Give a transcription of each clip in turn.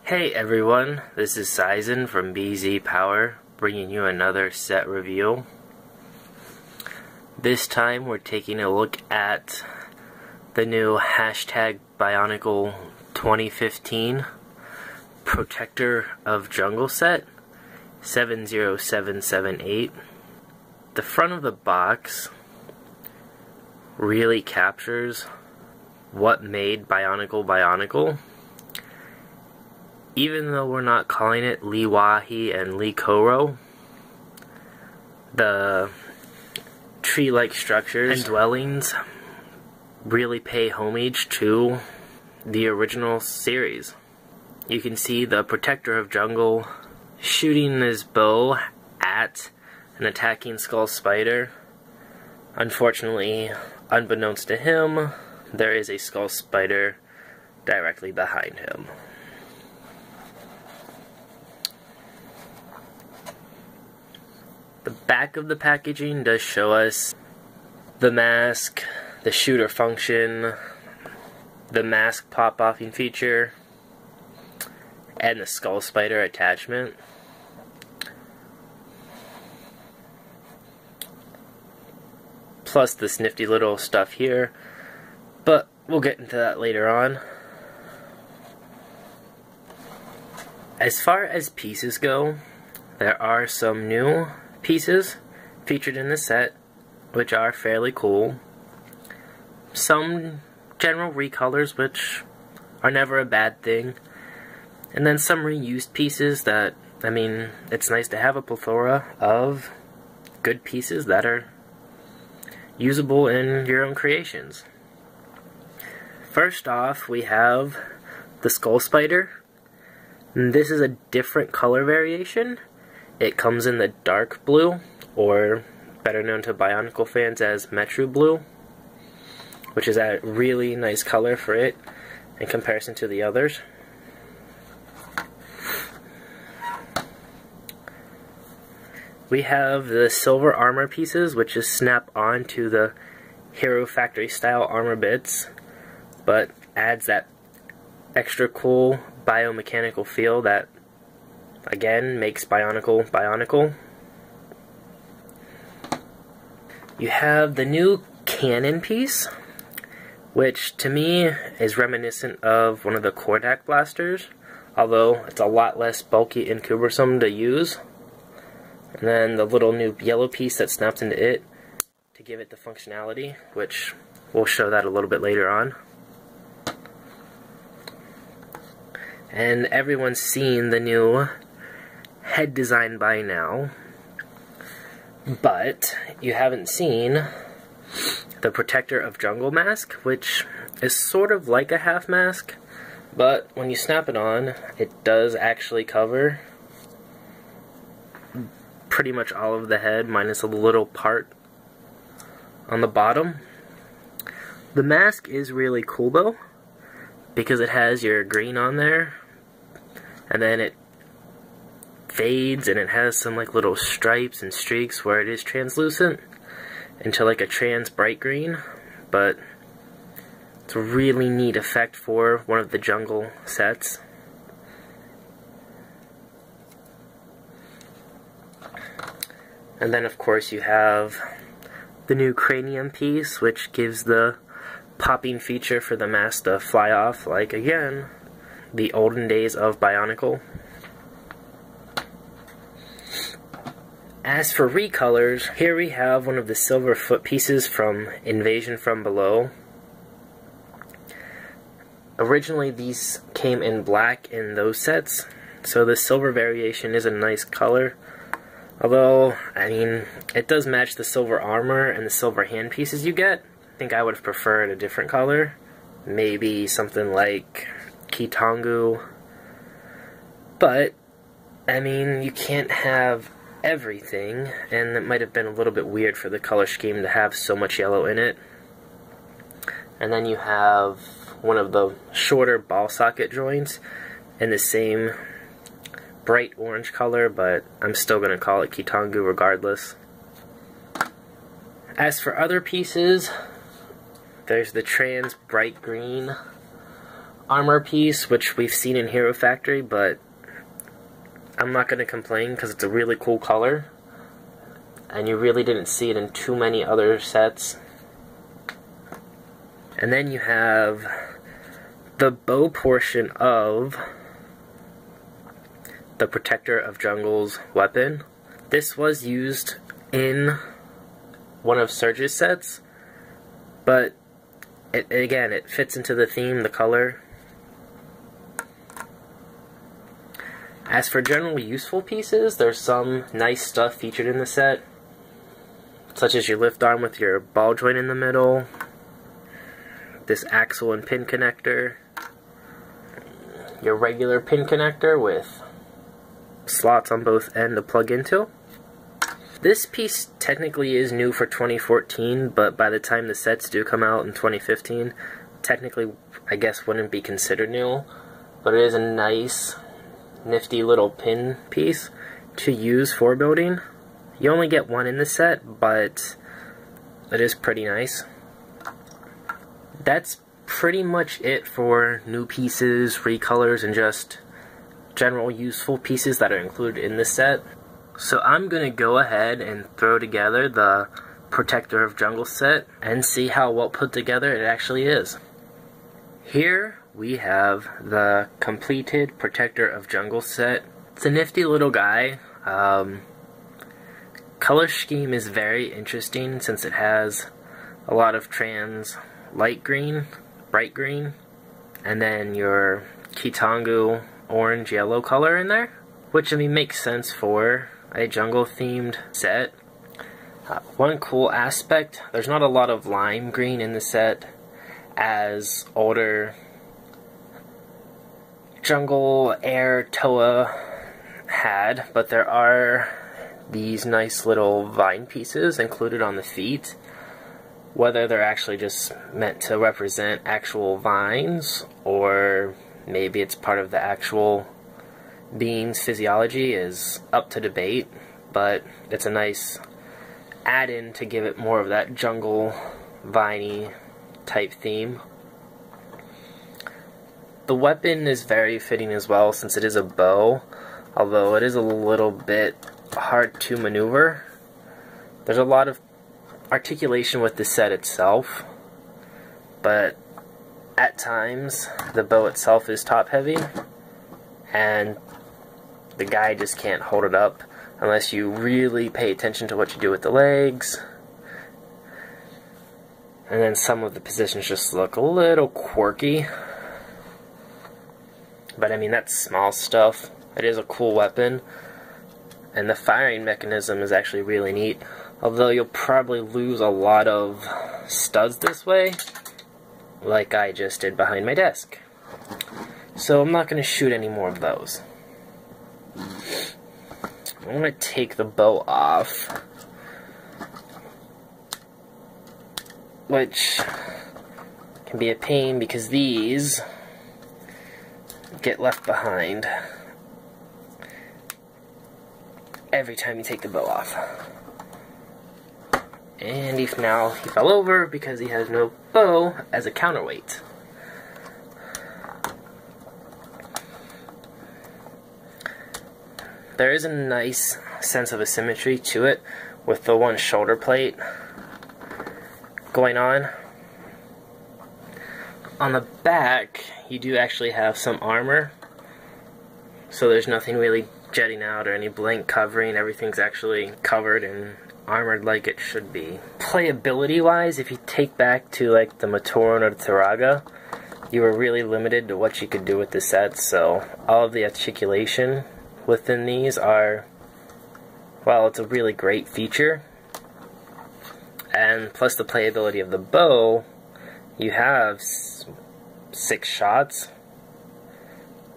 Hey everyone, this is Sisen from BZPower, bringing you another set review. This time we're taking a look at the new #Bionicle 2015 Protector of Jungle set 70778. The front of the box really captures what made Bionicle. Even though we're not calling it Liwahi and Likoro, the tree-like structures and dwellings really pay homage to the original series. You can see the Protector of Jungle shooting his bow at an attacking skull spider. Unfortunately, unbeknownst to him, there is a skull spider directly behind him. The back of the packaging does show us the mask, the shooter function, the mask pop-offing feature, and the skull spider attachment. Plus this nifty little stuff here, but we'll get into that later on. As far as pieces go, there are some new pieces featured in the set, which are fairly cool. Some general recolors, which are never a bad thing. And then some reused pieces that, I mean, it's nice to have a plethora of good pieces that are usable in your own creations. First off, we have the skull spider. And this is a different color variation. It comes in the dark blue, or better known to Bionicle fans as Metro Blue, which is a really nice color for it in comparison to the others. We have the silver armor pieces, which is snap on to the Hero Factory style armor bits, but adds that extra cool biomechanical feel that again makes Bionicle. You have the new cannon piece, which to me is reminiscent of one of the Kordak blasters, although it's a lot less bulky and cumbersome to use. And then the little new yellow piece that snaps into it to give it the functionality, which we'll show that a little bit later on. And everyone's seen the new head design by now, but you haven't seen the Protector of Jungle mask, which is sort of like a half mask, but when you snap it on, it does actually cover pretty much all of the head, minus a little part on the bottom. The mask is really cool though, because it has your green on there, and then it fades and it has some like little stripes and streaks where it is translucent into like a trans bright green, but it's a really neat effect for one of the jungle sets. And then of course you have the new cranium piece, which gives the popping feature for the mask to fly off like, again, the olden days of Bionicle. As for recolors, here we have one of the silver foot pieces from Invasion from Below. Originally these came in black in those sets, so the silver variation is a nice color. Although, I mean, it does match the silver armor and the silver hand pieces you get. I think I would have preferred a different color. Maybe something like Kitangu. But, I mean, you can't have everything, and it might have been a little bit weird for the color scheme to have so much yellow in it. And then you have one of the shorter ball socket joints in the same bright orange color, but I'm still going to call it Kitangu regardless. As for other pieces, there's the trans bright green armor piece, which we've seen in Hero Factory, but I'm not going to complain because it's a really cool color, and you really didn't see it in too many other sets. And then you have the bow portion of the Protector of Jungle's weapon. This was used in one of Surge's sets, but again, it fits into the theme, the color. As for generally useful pieces, there's some nice stuff featured in the set, such as your lift arm with your ball joint in the middle, this axle and pin connector, your regular pin connector with slots on both ends to plug into. This piece technically is new for 2014, but by the time the sets do come out in 2015, technically I guess wouldn't be considered new, but it is a nice, nifty little pin piece to use for building. You only get one in the set, but it is pretty nice. That's pretty much it for new pieces, recolors, and just general useful pieces that are included in this set. So I'm going to go ahead and throw together the Protector of Jungle set and see how well put together it actually is. Here we have the completed Protector of Jungle set. It's a nifty little guy. Color scheme is very interesting since it has a lot of trans light green, bright green, and then your Kitangu orange yellow color in there, which I mean makes sense for a jungle themed set. One cool aspect, there's not a lot of lime green in the set as older jungle air Toa had, but there are these nice little vine pieces included on the feet. Whether they're actually just meant to represent actual vines, or maybe it's part of the actual being's physiology is up to debate, but it's a nice add-in to give it more of that jungle, viney type theme. The weapon is very fitting as well since it is a bow, although it is a little bit hard to maneuver. There's a lot of articulation with the set itself, but at times the bow itself is top heavy and the guy just can't hold it up unless you really pay attention to what you do with the legs. And then some of the positions just look a little quirky, but I mean that's small stuff. It is a cool weapon, and the firing mechanism is actually really neat. Although you'll probably lose a lot of studs this way, like I just did behind my desk. So I'm not going to shoot any more of those. I'm going to take the bow off, which can be a pain because these get left behind every time you take the bow off. And he fell over because he has no bow as a counterweight. There is a nice sense of asymmetry to it with the one shoulder plate going on. On the back, you do actually have some armor, so there's nothing really jetting out or any blank covering. Everything's actually covered and armored like it should be. Playability wise, if you take back to like the Matoran or the Taraga, you were really limited to what you could do with the set, so all of the articulation within these are, well, it's a really great feature. And plus the playability of the bow, you have 6 shots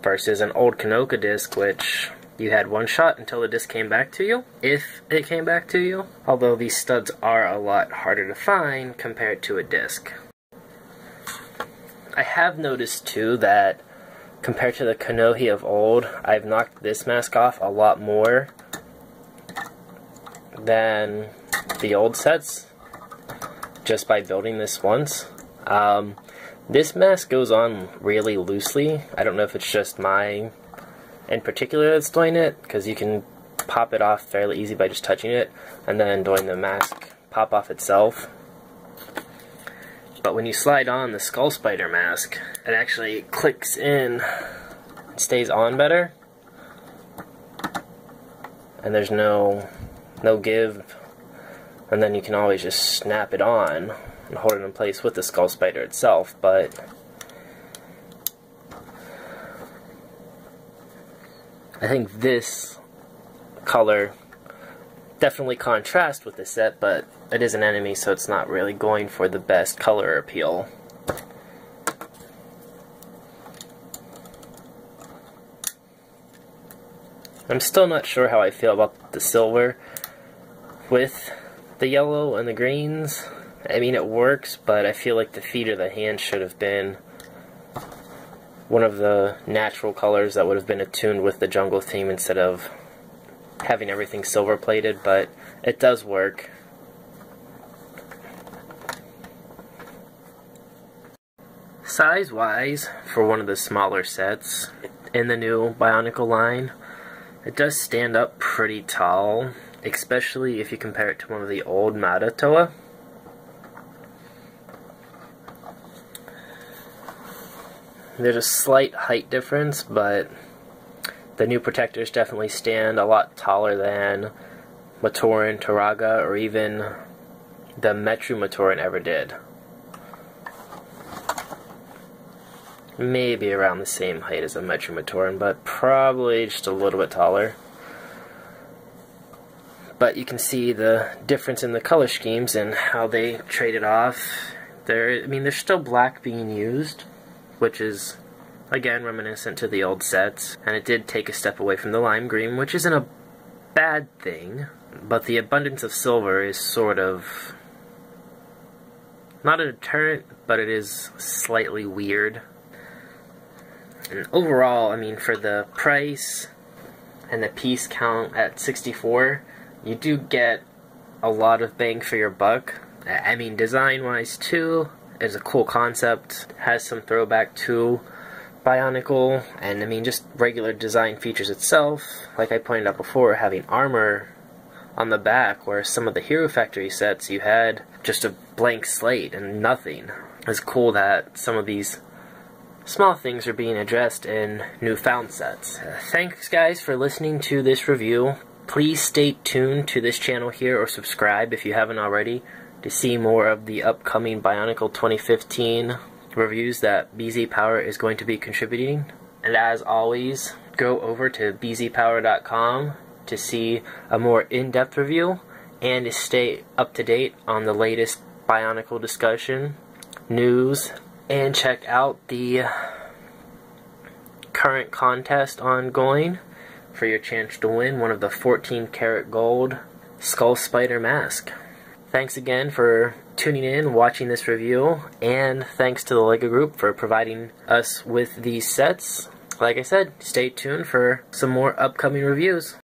versus an old Kanoka disc, which you had 1 shot until the disc came back to you, if it came back to you, although these studs are a lot harder to find compared to a disc. I have noticed too that compared to the Kanohi of old, I've knocked this mask off a lot more than the old sets just by building this once. This mask goes on really loosely. I don't know if it's just mine in particular that's doing it, because you can pop it off fairly easy by just touching it, and then doing the mask pop off itself. But when you slide on the Skull Spider mask, it actually clicks in and stays on better. And there's no give. And then you can always just snap it on and hold it in place with the Skull Spider itself. But I think this color definitely contrasts with the set, but it is an enemy, so it's not really going for the best color appeal. I'm still not sure how I feel about the silver with the yellow and the greens. I mean, it works, but I feel like the feet or the hands should have been one of the natural colors that would have been attuned with the jungle theme instead of having everything silver plated, but it does work. Size wise, for one of the smaller sets in the new Bionicle line, it does stand up pretty tall, especially if you compare it to one of the old Magna Toa. There's a slight height difference, but the new protectors definitely stand a lot taller than Matoran, Turaga, or even the Metru Matoran ever did. Maybe around the same height as a Metru Matoran, but probably just a little bit taller. But you can see the difference in the color schemes and how they traded off. There's still black being used, which is again reminiscent to the old sets, and it did take a step away from the lime green, which isn't a bad thing, but the abundance of silver is sort of not a deterrent, but it is slightly weird. And overall, I mean, for the price and the piece count at 64, you do get a lot of bang for your buck. I mean, design wise too, it's a cool concept, has some throwback to Bionicle, and I mean just regular design features itself, like I pointed out before, having armor on the back, where some of the Hero Factory sets you had just a blank slate and nothing. It's cool that some of these small things are being addressed in newfound sets. Thanks guys for listening to this review. Please stay tuned to this channel here, or subscribe if you haven't already, to see more of the upcoming Bionicle 2015 reviews that BZPower is going to be contributing. And as always, go over to BZPower.com to see a more in-depth review and to stay up to date on the latest Bionicle discussion, news, and check out the current contest ongoing for your chance to win one of the 14 karat gold Skull Spider mask. Thanks again for tuning in, watching this review, and thanks to the LEGO Group for providing us with these sets. Like I said, stay tuned for some more upcoming reviews.